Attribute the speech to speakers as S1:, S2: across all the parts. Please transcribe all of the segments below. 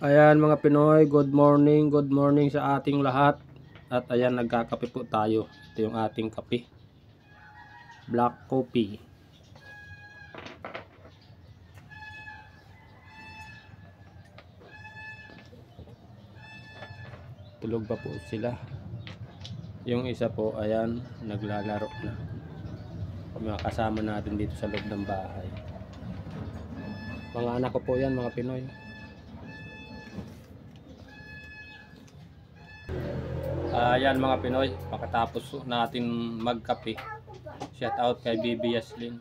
S1: Ayan mga Pinoy, good morning sa ating lahat. At ayan, nagkakape po tayo. Ito yung ating kape, black coffee. Tulog pa po sila. Yung isa po, ayan, naglalaro na. Mga kasama natin dito sa loob ng bahay. Mga anak ko po yan mga Pinoy. Ayan mga Pinoy, pagkatapos natin magkape, shout out kay Baby Yaslin.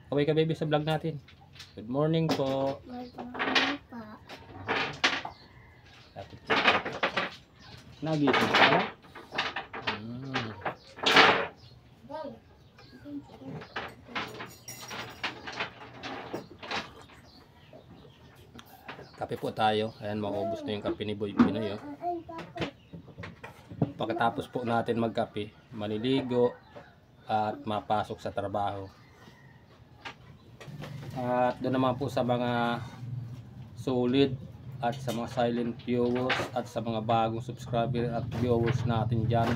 S1: Kaway ka baby sa vlog natin. Good morning po.
S2: Good morning po.
S1: Nagising ka? Kape po tayo. Ayan, maubos na yung kape ni Boy Pinoy. Pagkatapos po natin magkape, maliligo at mapasok sa trabaho. At doon naman po sa mga solid at sa mga silent viewers at sa mga bagong subscriber at viewers natin dyan,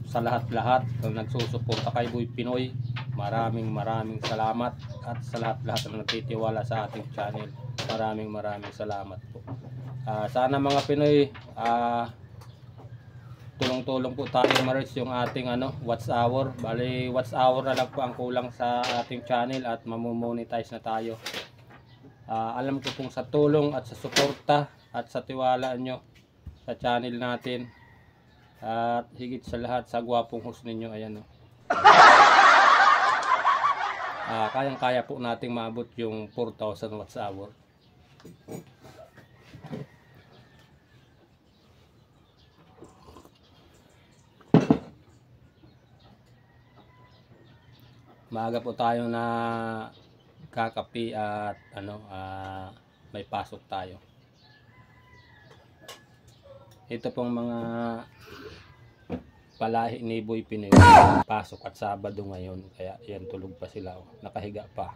S1: sa lahat-lahat na nagsusuporta kay Boy Pinoy, maraming salamat. At sa lahat-lahat na nagtitiwala sa ating channel, maraming salamat po. Sana mga Pinoy, tulong-tulong po tayo ma-reach yung ating watch hour. Bali watch hour na lang po ang kulang sa ating channel at mamomonetize na tayo. Alam ko pong sa tulong at sa suporta at sa tiwala nyo sa channel natin, at higit sa lahat sa gwapong host ninyo, ayan kayang-kaya po nating maabot yung 4,000 watch hour. Maaga po tayo na kakapi at may pasok tayo. Ito pong mga palahi ni Boy Pinoy, pasok at Sabado ngayon, kaya yan, tulog pa sila, nakahiga pa.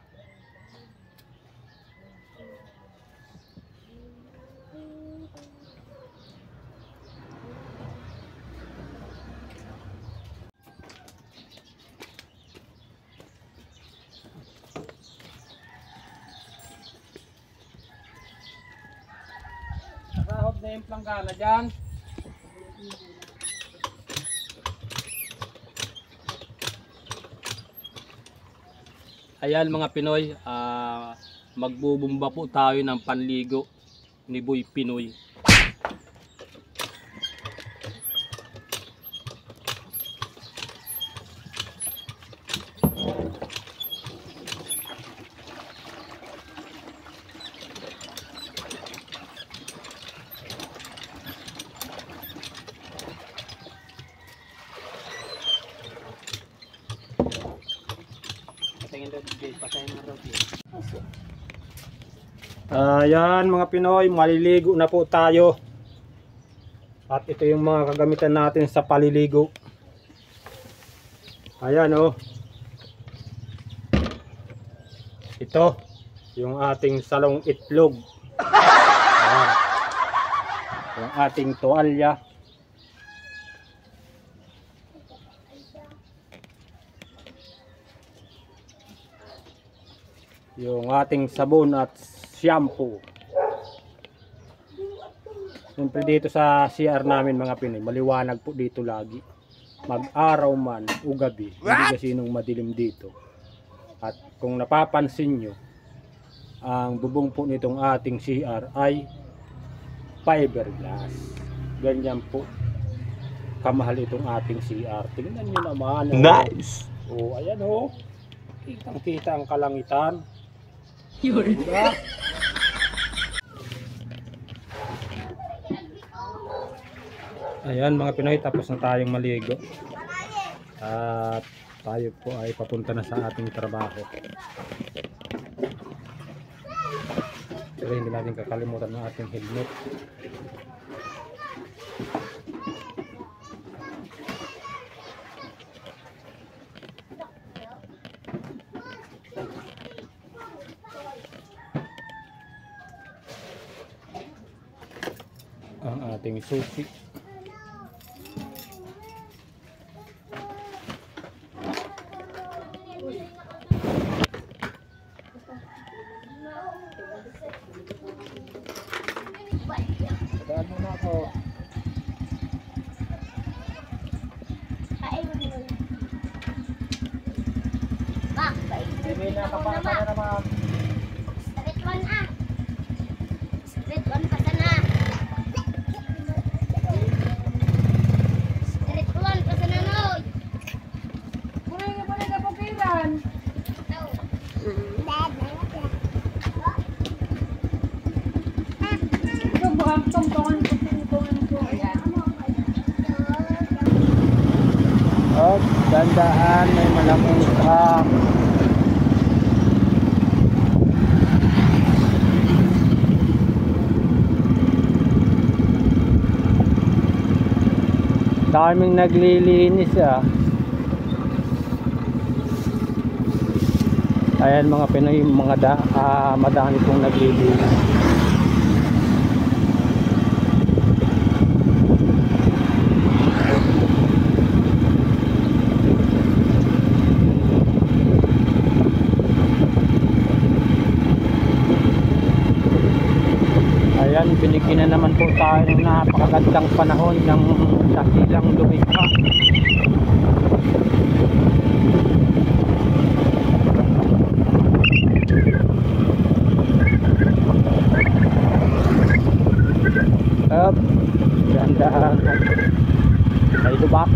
S1: Sahod na yung planggana dyan. Ayan mga Pinoy, magbubumba po tayo ng panligo ni Boy Pinoy. Ayan mga Pinoy, maliligo na po tayo. At ito yung mga kagamitan natin sa paliligo. Ayan ito yung ating salong itlog. Ayan. Yung ating tuwalya. Yung ating sabon at shampoo. Siyempre dito sa CR namin mga Pinoy, maliwanag po dito lagi. Mag-araw man o gabi, hindi kasinong madilim dito. At kung napapansin nyo, ang bubong po nitong ating CR ay fiberglass. Ganyan po kamahal itong ating CR. Tingnan nyo naman.
S3: Nice!
S1: Ayan kitang-kita ang kalangitan. Diba? Ayan mga Pinoy, tapos na tayong maligo. At tayo po ay papunta na sa ating trabaho. Pero hindi natin kakalimutan ng ating helmet. ang ating susi. Saan mo na ako? May nakapaka na naman.
S2: Straight one ah. Straight one pa sana. Straight one pa sana no.
S3: Kulay nga pala na papilan. Ito buhang tungtungan ko. Ayan.
S1: Oh, dandaan, may malaking truck. Daming naglilinis ah. Ayan mga Pinoy, mga madami pong naglilinis. Ayan, binigyan na naman po tayo ng napakagandang panahon ng dakilang lumikha. Up, gandaan. Ay lubak.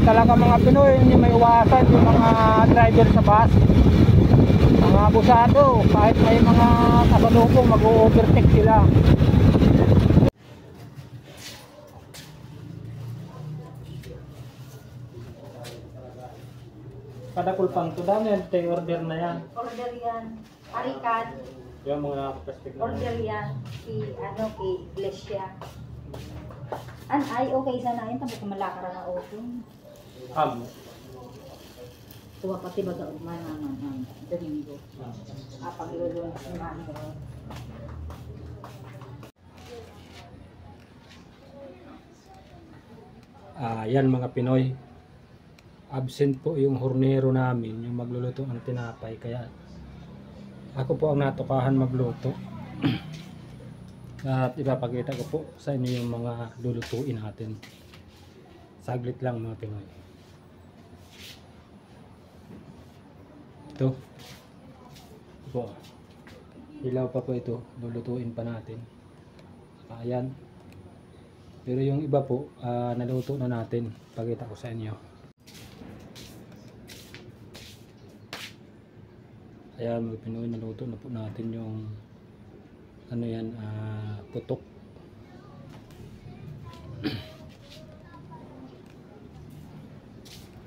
S1: Talaga mga Pinoy, hindi may iwasan yung mga driver sa bus, mga abusado, kahit may mga kasalubong mag-overtake sila. Kada kulpang to daw yan, tay order na yan.
S3: Order yan. Arikan.
S1: Yung mga nakaplastic na
S3: Order yan. Kay Iglesia. Ay, okay sana yun. Tapos malakara na open. Tuwa pati ba daw naman Domingo. Paglulong si Mando.
S1: Yan mga Pinoy, absent po yung hornero namin, yung magluluto ng tinapay, kaya ako po ang natukahan magluto. At ipapakita ko po sa inyo yung mga lulutuin natin. Saglit lang mga Pinoy. Ito po, ilaw pa po ito, lulutuin pa natin. Ayan. Pero yung iba po, naluto na natin. Pakita ko sa inyo. Ayan mga Pinoy, naluto na po natin yung ano yan, putok.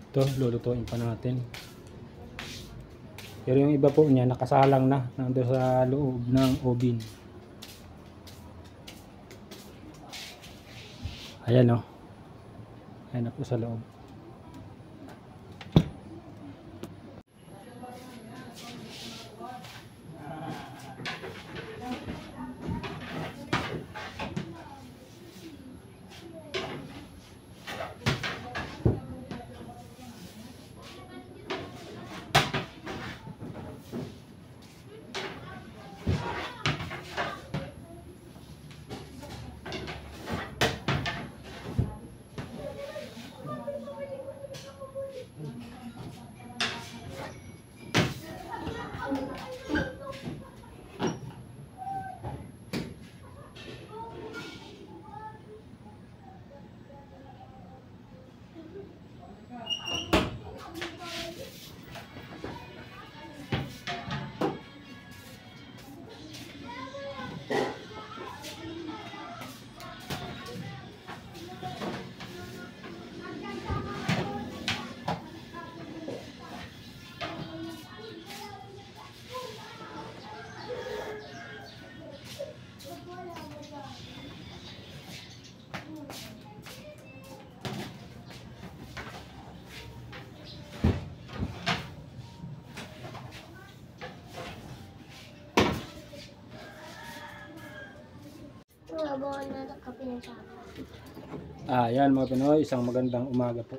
S1: Ito, lulutuin pa natin. Pero yung iba po niya nakasalang na nandoon sa loob ng oven. Ayan o. Ayan na po sa loob.
S2: Nabawan na ito kape ng sapa.
S1: Yan mga Pinoy, isang magandang umaga po.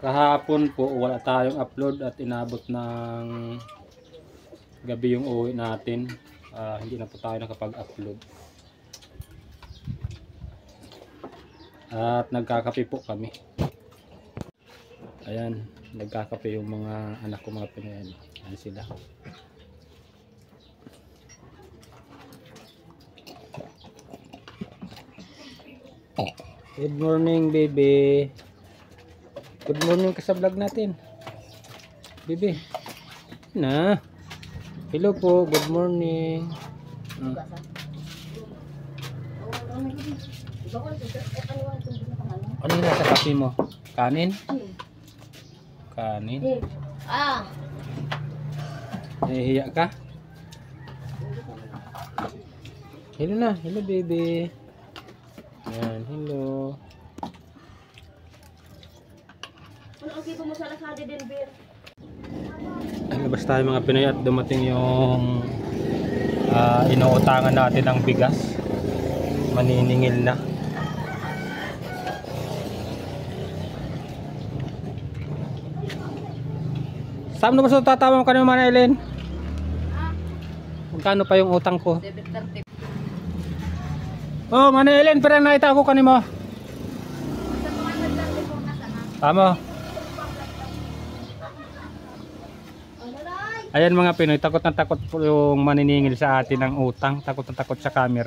S1: Kahapon po wala tayong upload at inabot ng gabi yung uwi natin. Hindi na po tayo nakapag-upload. At nagkakape po kami. Ayan, nagkakape yung mga anak ko mga Pinoy. Ayan sila. Good morning, baby. Good morning ka sa vlog natin. Baby. Na. Hello po, good morning. Ano yung nasa kape mo? Kanin? Kanin? Nahihiya ka? Hello na, hello baby. Yan, hello.
S3: Ano ang kibo mo sa Lazada din, Bir?
S1: Labas tayo mga Pinoy at dumating yung inuutangan natin ng bigas. Maniningil na. Saan mo ba sa tatawag ka naman, Ellen? Magkano pa yung utang ko?
S3: 730.
S1: Oh, Mana Ellen, pero nakita ko kanimo. Tama. Ayan mga Pinoy, takot na takot po yung maniningil sa atin ng utang. Takot na takot sa camera.